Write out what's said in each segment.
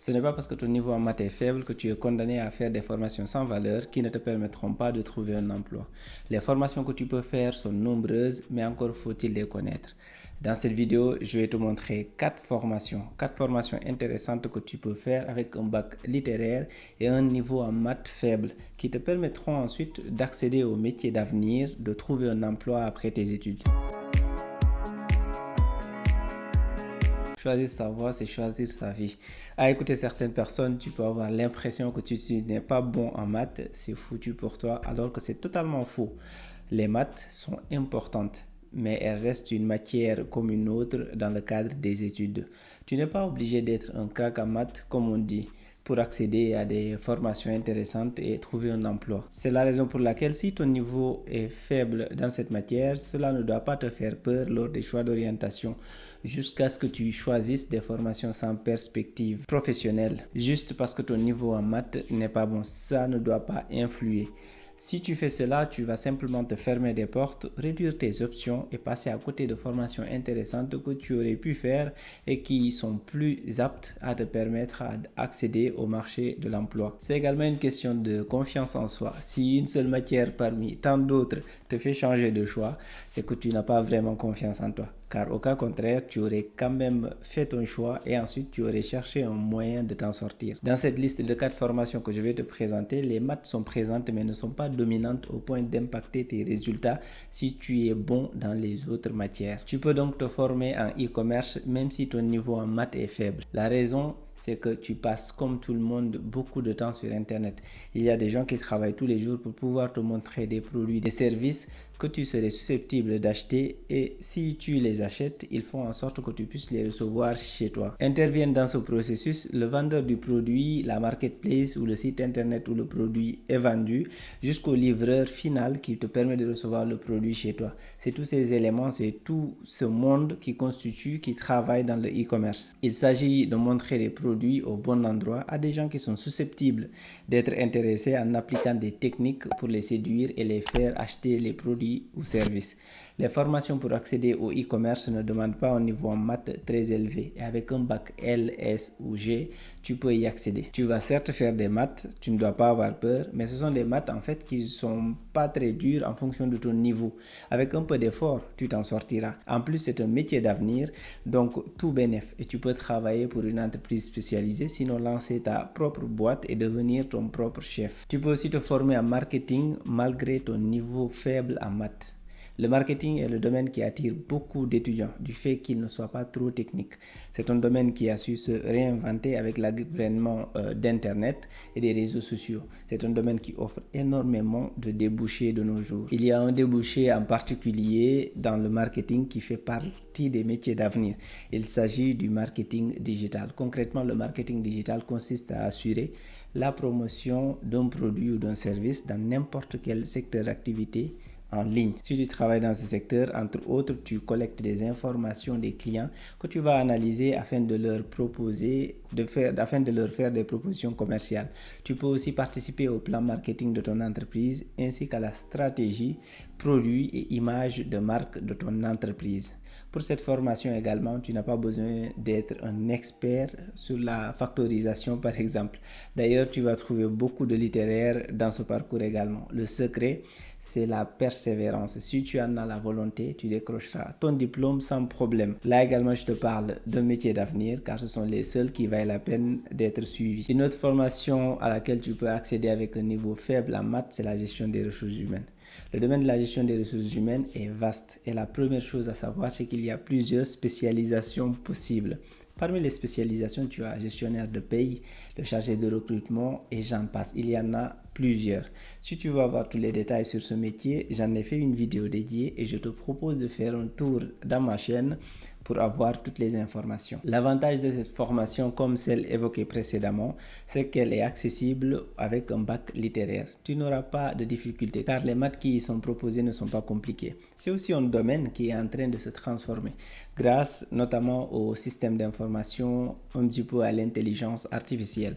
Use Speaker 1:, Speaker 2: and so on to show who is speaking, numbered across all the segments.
Speaker 1: Ce n'est pas parce que ton niveau en maths est faible que tu es condamné à faire des formations sans valeur qui ne te permettront pas de trouver un emploi. Les formations que tu peux faire sont nombreuses, mais encore faut-il les connaître. Dans cette vidéo, je vais te montrer 4 formations intéressantes que tu peux faire avec un bac littéraire et un niveau en maths faible qui te permettront ensuite d'accéder au métier d'avenir, de trouver un emploi après tes études. Choisir sa voie, c'est choisir sa vie. À écouter certaines personnes, tu peux avoir l'impression que tu n'es pas bon en maths, c'est foutu pour toi, alors que c'est totalement faux. Les maths sont importantes, mais elles restent une matière comme une autre dans le cadre des études. Tu n'es pas obligé d'être un crack en maths, comme on dit, pour accéder à des formations intéressantes et trouver un emploi. C'est la raison pour laquelle si ton niveau est faible dans cette matière, cela ne doit pas te faire peur lors des choix d'orientation jusqu'à ce que tu choisisses des formations sans perspective professionnelle. Juste parce que ton niveau en maths n'est pas bon, ça ne doit pas influer. Si tu fais cela, tu vas simplement te fermer des portes, réduire tes options et passer à côté de formations intéressantes que tu aurais pu faire et qui sont plus aptes à te permettre d'accéder au marché de l'emploi. C'est également une question de confiance en soi. Si une seule matière parmi tant d'autres te fait changer de choix, c'est que tu n'as pas vraiment confiance en toi. Car au cas contraire, tu aurais quand même fait ton choix et ensuite tu aurais cherché un moyen de t'en sortir. Dans cette liste de 4 formations que je vais te présenter, les maths sont présentes mais ne sont pas dominantes au point d'impacter tes résultats si tu es bon dans les autres matières. Tu peux donc te former en e-commerce même si ton niveau en maths est faible. La raison, c'est que tu passes comme tout le monde beaucoup de temps sur Internet. Il y a des gens qui travaillent tous les jours pour pouvoir te montrer des produits, des services que tu serais susceptible d'acheter et si tu les achètes, ils font en sorte que tu puisses les recevoir chez toi. Interviennent dans ce processus le vendeur du produit, la marketplace ou le site internet où le produit est vendu jusqu'au livreur final qui te permet de recevoir le produit chez toi. C'est tous ces éléments, c'est tout ce monde qui travaille dans le e-commerce. Il s'agit de montrer les produits au bon endroit à des gens qui sont susceptibles d'être intéressés en appliquant des techniques pour les séduire et les faire acheter les produits ou services. Les formations pour accéder au e-commerce ne demandent pas un niveau en maths très élevé et avec un bac L, S ou G, tu peux y accéder. Tu vas certes faire des maths, tu ne dois pas avoir peur, mais ce sont des maths en fait qui ne sont pas très dures en fonction de ton niveau. Avec un peu d'effort, tu t'en sortiras. En plus, c'est un métier d'avenir, donc tout bénef et tu peux travailler pour une entreprise spécialisée, sinon lancer ta propre boîte et devenir ton propre chef. Tu peux aussi te former en marketing malgré ton niveau faible en maths. Le marketing est le domaine qui attire beaucoup d'étudiants du fait qu'il ne soit pas trop technique. C'est un domaine qui a su se réinventer avec l'avènement d'Internet et des réseaux sociaux. C'est un domaine qui offre énormément de débouchés de nos jours. Il y a un débouché en particulier dans le marketing qui fait partie des métiers d'avenir. Il s'agit du marketing digital. Concrètement, le marketing digital consiste à assurer la promotion d'un produit ou d'un service dans n'importe quel secteur d'activité en ligne. Si tu travailles dans ce secteur, entre autres, tu collectes des informations des clients que tu vas analyser afin de leur faire des propositions commerciales. Tu peux aussi participer au plan marketing de ton entreprise ainsi qu'à la stratégie, produit et image de marque de ton entreprise. Pour cette formation également, tu n'as pas besoin d'être un expert sur la factorisation par exemple. D'ailleurs, tu vas trouver beaucoup de littéraires dans ce parcours également. Le secret, c'est la persévérance. Si tu en as la volonté, tu décrocheras ton diplôme sans problème. Là également, je te parle d'un métier d'avenir car ce sont les seuls qui valent la peine d'être suivis. Une autre formation à laquelle tu peux accéder avec un niveau faible en maths, c'est la gestion des ressources humaines. Le domaine de la gestion des ressources humaines est vaste et la première chose à savoir, c'est qu'il y a plusieurs spécialisations possibles. Parmi les spécialisations, tu as gestionnaire de paye, le chargé de recrutement et j'en passe. Il y en a plusieurs. Si tu veux avoir tous les détails sur ce métier, j'en ai fait une vidéo dédiée et je te propose de faire un tour dans ma chaîne pour avoir toutes les informations. L'avantage de cette formation, comme celle évoquée précédemment, c'est qu'elle est accessible avec un bac littéraire. Tu n'auras pas de difficultés car les maths qui y sont proposées ne sont pas compliquées. C'est aussi un domaine qui est en train de se transformer grâce notamment au système d'information, un petit peu à l'intelligence artificielle.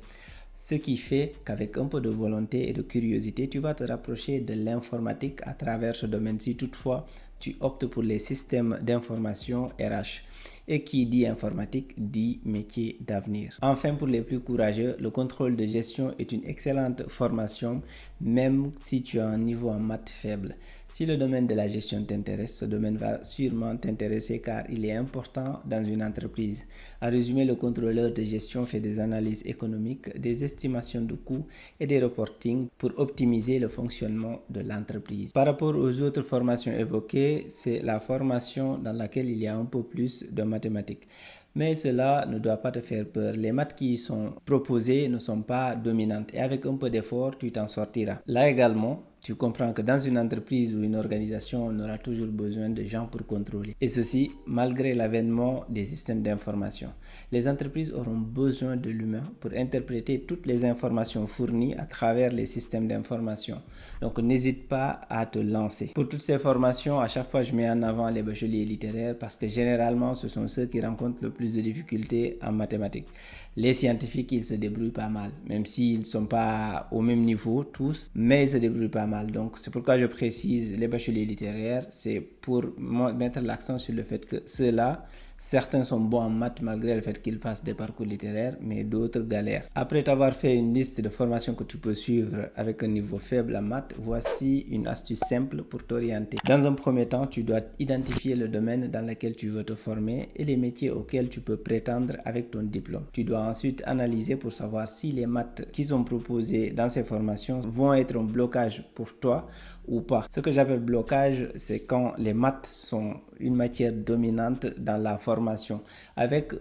Speaker 1: Ce qui fait qu'avec un peu de volonté et de curiosité, tu vas te rapprocher de l'informatique à travers ce domaine si toutefois tu optes pour les systèmes d'information RH. Et qui dit informatique dit métier d'avenir. Enfin, pour les plus courageux, le contrôle de gestion est une excellente formation, même si tu as un niveau en maths faible. Si le domaine de la gestion t'intéresse, ce domaine va sûrement t'intéresser car il est important dans une entreprise. En résumé, le contrôleur de gestion fait des analyses économiques, des estimations de coûts et des reportings pour optimiser le fonctionnement de l'entreprise. Par rapport aux autres formations évoquées, c'est la formation dans laquelle il y a un peu plus de mathématiques. Mais cela ne doit pas te faire peur. Les maths qui sont proposées ne sont pas dominantes et avec un peu d'effort, tu t'en sortiras. Là également, tu comprends que dans une entreprise ou une organisation, on aura toujours besoin de gens pour contrôler. Et ceci, malgré l'avènement des systèmes d'information. Les entreprises auront besoin de l'humain pour interpréter toutes les informations fournies à travers les systèmes d'information. Donc, n'hésite pas à te lancer. Pour toutes ces formations, à chaque fois, je mets en avant les bacheliers littéraires parce que généralement, ce sont ceux qui rencontrent le plus de difficultés en mathématiques. Les scientifiques, ils se débrouillent pas mal, même s'ils ne sont pas au même niveau tous, mais ils se débrouillent pas mal. Donc, c'est pourquoi je précise les bacheliers littéraires, c'est pour mettre l'accent sur le fait que ceux-là, certains sont bons en maths malgré le fait qu'ils fassent des parcours littéraires, mais d'autres galèrent. Après t'avoir fait une liste de formations que tu peux suivre avec un niveau faible en maths, voici une astuce simple pour t'orienter. Dans un premier temps, tu dois identifier le domaine dans lequel tu veux te former et les métiers auxquels tu peux prétendre avec ton diplôme. Tu dois ensuite analyser pour savoir si les maths qui sont proposées dans ces formations vont être un blocage pour toi ou pas. Ce que j'appelle blocage, c'est quand les maths sont une matière dominante dans la formation avec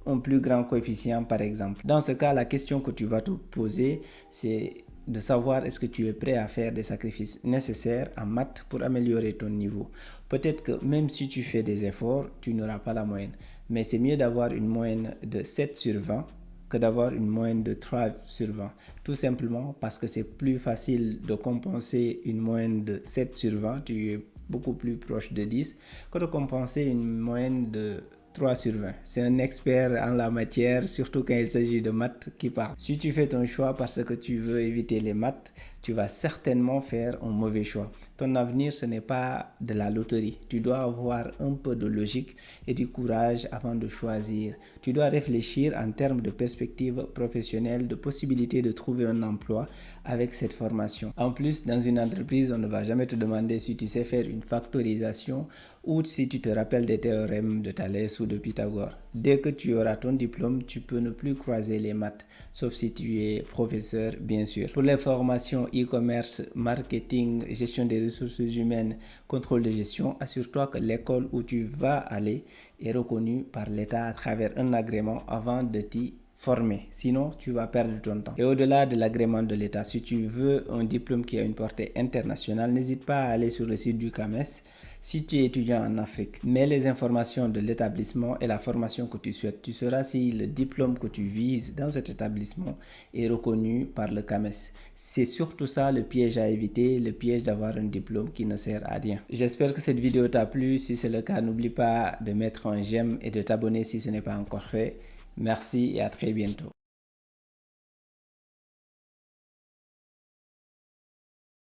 Speaker 1: un plus grand coefficient par exemple. Dans ce cas, la question que tu vas te poser, c'est de savoir est-ce que tu es prêt à faire des sacrifices nécessaires en maths pour améliorer ton niveau. Peut-être que même si tu fais des efforts, tu n'auras pas la moyenne. Mais c'est mieux d'avoir une moyenne de 7 sur 20 que d'avoir une moyenne de 3 sur 20. Tout simplement parce que c'est plus facile de compenser une moyenne de 7 sur 20, tu es beaucoup plus proche de 10, que de compenser une moyenne de 3 sur 20. C'est un expert en la matière, surtout quand il s'agit de maths, qui parle. Si tu fais ton choix parce que tu veux éviter les maths, tu vas certainement faire un mauvais choix. Ton avenir, ce n'est pas de la loterie. Tu dois avoir un peu de logique et du courage avant de choisir. Tu dois réfléchir en termes de perspective professionnelle, de possibilité de trouver un emploi avec cette formation. En plus, dans une entreprise, on ne va jamais te demander si tu sais faire une factorisation ou si tu te rappelles des théorèmes de Thalès ou de Pythagore. Dès que tu auras ton diplôme, tu peux ne plus croiser les maths, sauf si tu es professeur, bien sûr. Pour les formations e-commerce, marketing, gestion des ressources humaines, contrôle de gestion, assure-toi que l'école où tu vas aller est reconnue par l'État à travers un agrément avant de t'y former. Sinon, tu vas perdre ton temps. Et au-delà de l'agrément de l'État, si tu veux un diplôme qui a une portée internationale, n'hésite pas à aller sur le site du CAMES si tu es étudiant en Afrique. Mets les informations de l'établissement et la formation que tu souhaites. Tu sauras si le diplôme que tu vises dans cet établissement est reconnu par le CAMES. C'est surtout ça le piège à éviter, le piège d'avoir un diplôme qui ne sert à rien. J'espère que cette vidéo t'a plu. Si c'est le cas, n'oublie pas de mettre un j'aime et de t'abonner si ce n'est pas encore fait. Merci et à très bientôt.